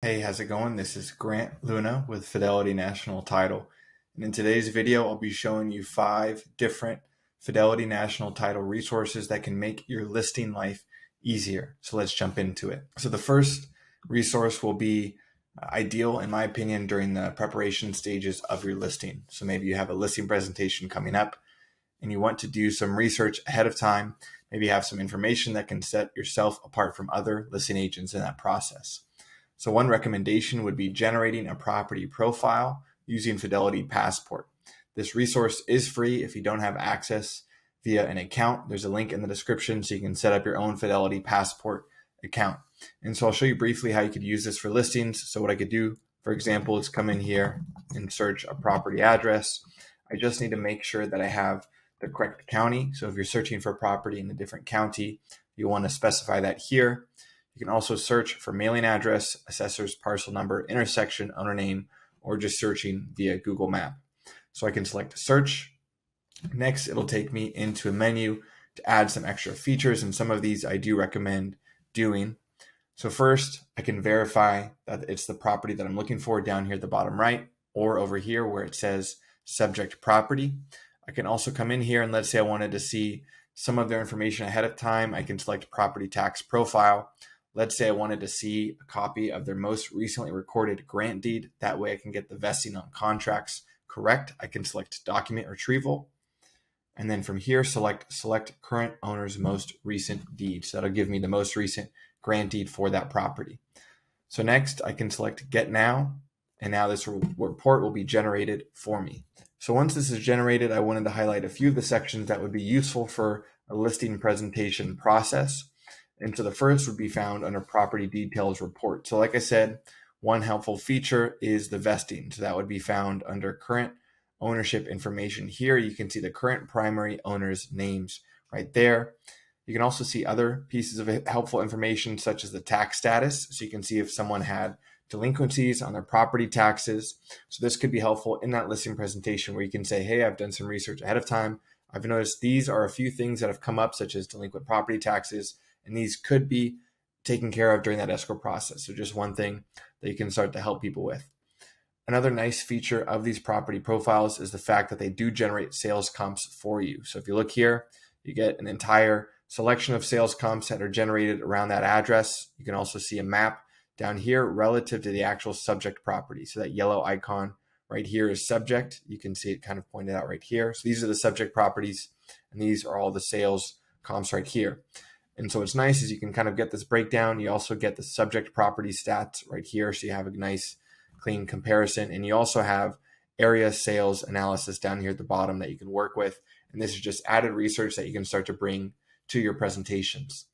Hey, how's it going? This is Grant Luna with Fidelity National Title. And in today's video, I'll be showing you 5 different Fidelity National Title resources that can make your listing life easier. So let's jump into it. So the first resource will be ideal, in my opinion, during the preparation stages of your listing. So maybe you have a listing presentation coming up and you want to do some research ahead of time. Maybe you have some information that can set yourself apart from other listing agents in that process. So one recommendation would be generating a property profile using Fidelity Passport. This resource is free if you don't have access via an account. There's a link in the description so you can set up your own Fidelity Passport account. And so I'll show you briefly how you could use this for listings. So what I could do, for example, is come in here and search a property address. I just need to make sure that I have the correct county. So if you're searching for a property in a different county, you want to specify that here. You can also search for mailing address, assessor's parcel number, intersection, owner name, or just searching via Google Map. So I can select search. Next, it'll take me into a menu to add some extra features, and some of these I do recommend doing. So first, I can verify that it's the property that I'm looking for down here at the bottom right, or over here where it says subject property. I can also come in here and let's say I wanted to see some of their information ahead of time. I can select property tax profile. Let's say I wanted to see a copy of their most recently recorded grant deed. That way I can get the vesting on contracts correct. I can select document retrieval. And then from here, select current owner's most recent deed. So that'll give me the most recent grant deed for that property. So next I can select get now. And now this report will be generated for me. So once this is generated, I wanted to highlight a few of the sections that would be useful for a listing presentation process. And so the first would be found under property details report. So like I said, one helpful feature is the vesting. So that would be found under current ownership information. Here you can see the current primary owner's names right there. You can also see other pieces of helpful information such as the tax status. So you can see if someone had delinquencies on their property taxes. So this could be helpful in that listing presentation where you can say, hey, I've done some research ahead of time. I've noticed these are a few things that have come up, such as delinquent property taxes, and these could be taken care of during that escrow process. So just one thing that you can start to help people with. Another nice feature of these property profiles is the fact that they do generate sales comps for you. So if you look here, you get an entire selection of sales comps that are generated around that address. You can also see a map down here relative to the actual subject property. So that yellow icon right here is subject. You can see it kind of pointed out right here. So these are the subject properties, and these are all the sales comps right here. And so what's nice is you can kind of get this breakdown. You also get the subject property stats right here. So you have a nice clean comparison. And you also have area sales analysis down here at the bottom that you can work with. And this is just added research that you can start to bring to your presentations.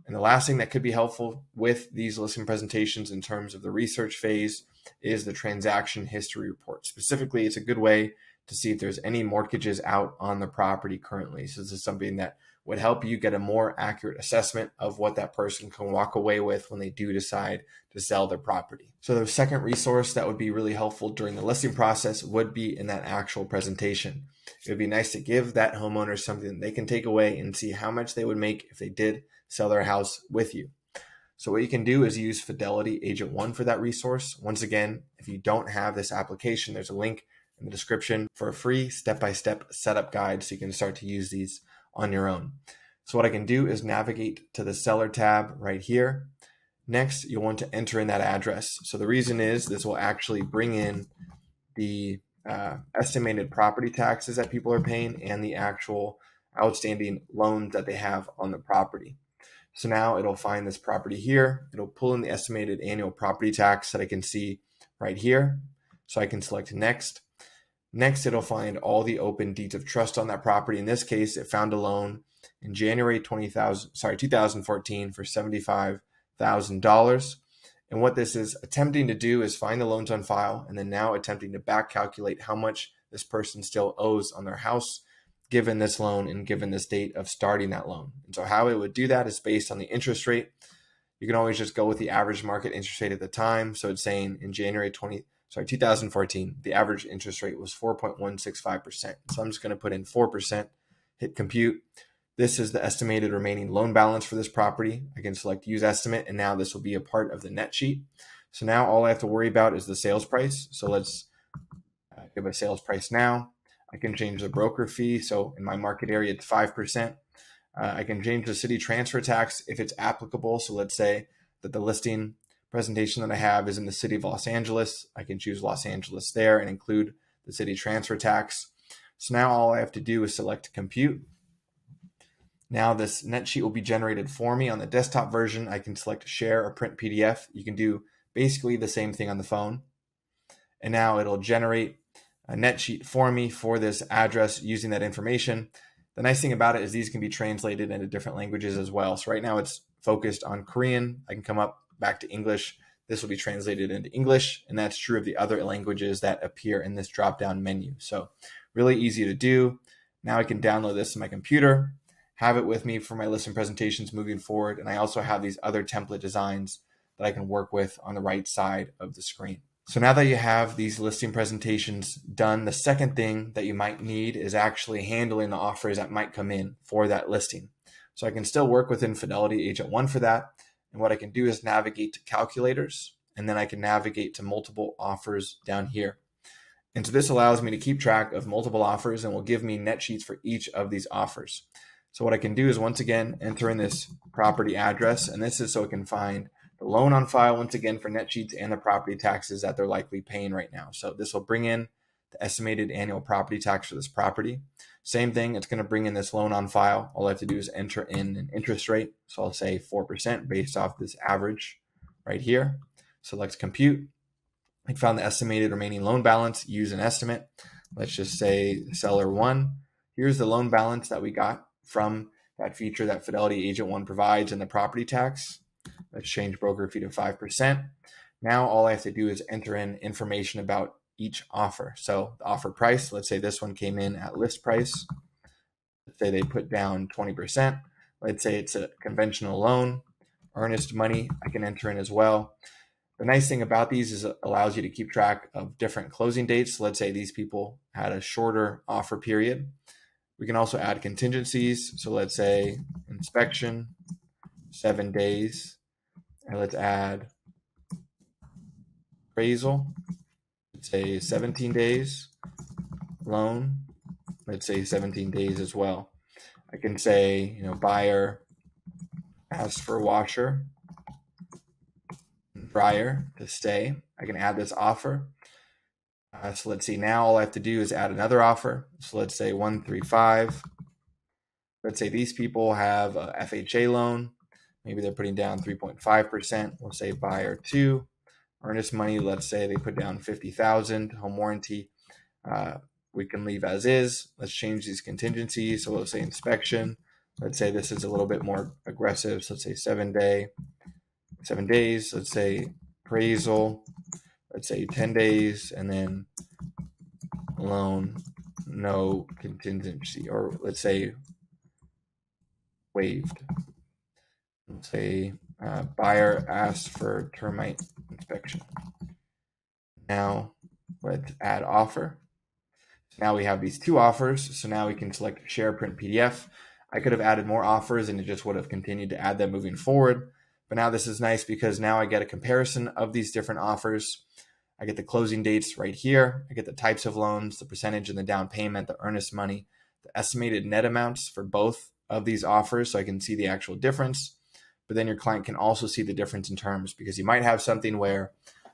And the last thing that could be helpful with these listing presentations in terms of the research phase is the transaction history report. Specifically, it's a good way to see if there's any mortgages out on the property currently. So this is something that would help you get a more accurate assessment of what that person can walk away with when they do decide to sell their property. So the second resource that would be really helpful during the listing process would be in that actual presentation. It would be nice to give that homeowner something that they can take away and see how much they would make if they did sell their house with you. So what you can do is use Fidelity Agent 1 for that resource. Once again, if you don't have this application, there's a link in the description for a free step-by-step setup guide so you can start to use these on your own. So what I can do is navigate to the seller tab right here. Next, you'll want to enter in that address. So the reason is this will actually bring in the estimated property taxes that people are paying and the actual outstanding loans that they have on the property. So now it'll find this property here. It'll pull in the estimated annual property tax that I can see right here. So I can select next. Next, it'll find all the open deeds of trust on that property. In this case, it found a loan in January 2014 for $75,000. And what this is attempting to do is find the loans on file and then now attempting to back calculate how much this person still owes on their house given this loan and given this date of starting that loan. And so how it would do that is based on the interest rate. You can always just go with the average market interest rate at the time. So it's saying in January 2014, the average interest rate was 4.165%. So I'm just going to put in 4%, hit compute. This is the estimated remaining loan balance for this property. I can select use estimate, and now this will be a part of the net sheet. So now all I have to worry about is the sales price. So let's give a sales price now. I can change the broker fee. So in my market area, it's 5%. I can change the city transfer tax if it's applicable. So let's say that the listing presentation that I have is in the city of Los Angeles. I can choose Los Angeles there and include the city transfer tax. So now all I have to do is select compute. Now this net sheet will be generated for me on the desktop version. I can select share or print PDF. You can do basically the same thing on the phone. And now it'll generate a net sheet for me for this address using that information. The nice thing about it is these can be translated into different languages as well. So right now it's focused on Korean. I can come up back to English. This will be translated into English, and that's true of the other languages that appear in this drop-down menu. So really easy to do. Now I can download this to my computer, have it with me for my listing presentations moving forward, and I also have these other template designs that I can work with on the right side of the screen. So now that you have these listing presentations done, the second thing that you might need is actually handling the offers that might come in for that listing. So I can still work within Fidelity Agent 1 for that. And what I can do is navigate to calculators, and then I can navigate to multiple offers down here. And so this allows me to keep track of multiple offers and will give me net sheets for each of these offers. So what I can do is once again enter in this property address, and this is so I can find the loan on file once again for net sheets and the property taxes that they're likely paying right now. So this will bring in the estimated annual property tax for this property. Same thing, it's going to bring in this loan on file. All I have to do is enter in an interest rate. So I'll say 4% based off this average right here. Select compute. I found the estimated remaining loan balance, use an estimate. Let's just say seller 1. Here's the loan balance that we got from that feature that Fidelity Agent 1 provides in the property tax. Let's change broker fee to 5%. Now all I have to do is enter in information about each offer. So the offer price, let's say this one came in at list price. Let's say they put down 20%. Let's say it's a conventional loan. Earnest money, I can enter in as well. The nice thing about these is it allows you to keep track of different closing dates. So let's say these people had a shorter offer period. We can also add contingencies. So let's say inspection, 7 days. And let's add appraisal, let's say 17 days, loan, let's say 17 days as well. I can say, buyer asks for washer, dryer to stay. I can add this offer. So let's see, now all I have to do is add another offer. So let's say 135. Let's say these people have a FHA loan. Maybe they're putting down 3.5%. We'll say buyer 2. Earnest money, let's say they put down $50,000. Home warranty, we can leave as is. Let's change these contingencies. So we'll say inspection. Let's say this is a little bit more aggressive. So let's say 7 days. Let's say appraisal. Let's say 10 days. And then loan, no contingency. Or let's say waived. Let's say buyer asks for termite inspection. Now let's add offer. So now we have these 2 offers. So now we can select share print PDF. I could have added more offers and it just would have continued to add them moving forward. But now this is nice because now I get a comparison of these different offers. I get the closing dates right here. I get the types of loans, the percentage and the down payment, the earnest money, the estimated net amounts for both of these offers. So I can see the actual difference. But then your client can also see the difference in terms, because you might have something where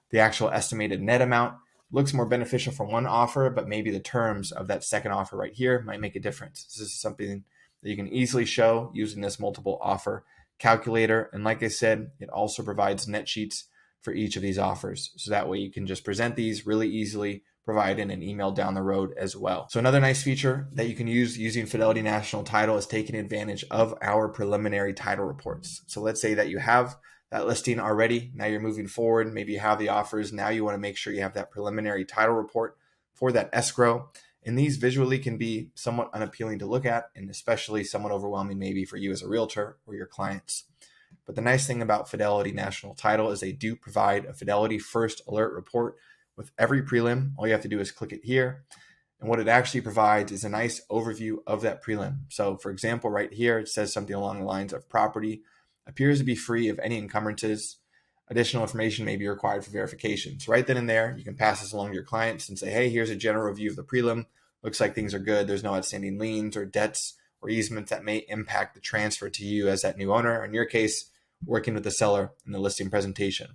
the actual estimated net amount looks more beneficial from one offer, but maybe the terms of that second offer right here might make a difference. This is something that you can easily show using this multiple offer calculator. And like I said, it also provides net sheets for each of these offers. So that way you can just present these really easily, provide in an email down the road as well. So another nice feature that you can use using Fidelity National Title is taking advantage of our preliminary title reports. So let's say that you have that listing already. Now you're moving forward. Maybe you have the offers. Now you want to make sure you have that preliminary title report for that escrow. And these visually can be somewhat unappealing to look at, and especially somewhat overwhelming maybe for you as a realtor or your clients. But the nice thing about Fidelity National Title is they do provide a Fidelity First Alert report with every prelim. All you have to do is click it here. And what it actually provides is a nice overview of that prelim. So for example, right here, it says something along the lines of property appears to be free of any encumbrances. additional information may be required for verification. So right then and there, you can pass this along to your clients and say, hey, here's a general review of the prelim. Looks like things are good. There's no outstanding liens or debts or easements that may impact the transfer to you as that new owner. In your case, working with the seller in the listing presentation.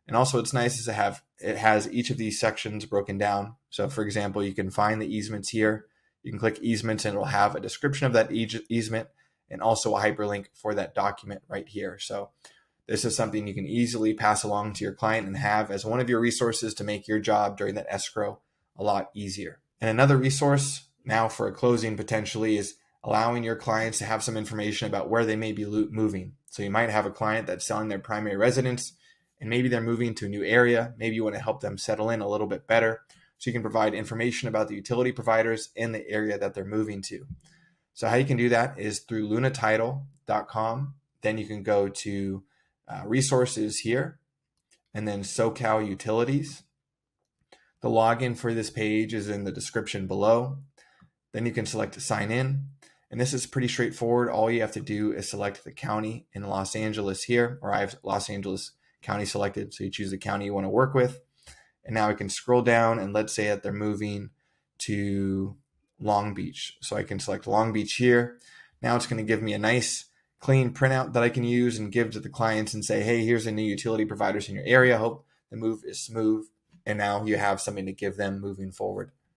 And also what's nice is it has each of these sections broken down. So for example, you can find the easements here. You can click easements and it'll have a description of that easement and also a hyperlink for that document right here. So this is something you can easily pass along to your client and have as one of your resources to make your job during that escrow a lot easier. And another resource now for a closing potentially is allowing your clients to have some information about where they may be moving. So you might have a client that's selling their primary residence and maybe they're moving to a new area. Maybe you want to help them settle in a little bit better. So you can provide information about the utility providers in the area that they're moving to. So how you can do that is through lunatitle.com. Then you can go to resources here and then Socal Utilities. The login for this page is in the description below. Then you can select sign in. And this is pretty straightforward. All you have to do is select the county in Los Angeles here, or I have Los Angeles County selected. So you choose the county you want to work with. And now I can scroll down and let's say that they're moving to Long Beach. So I can select Long Beach here. Now it's going to give me a nice clean printout that I can use and give to the clients and say, hey, here's the new utility providers in your area. Hope the move is smooth. And now you have something to give them moving forward.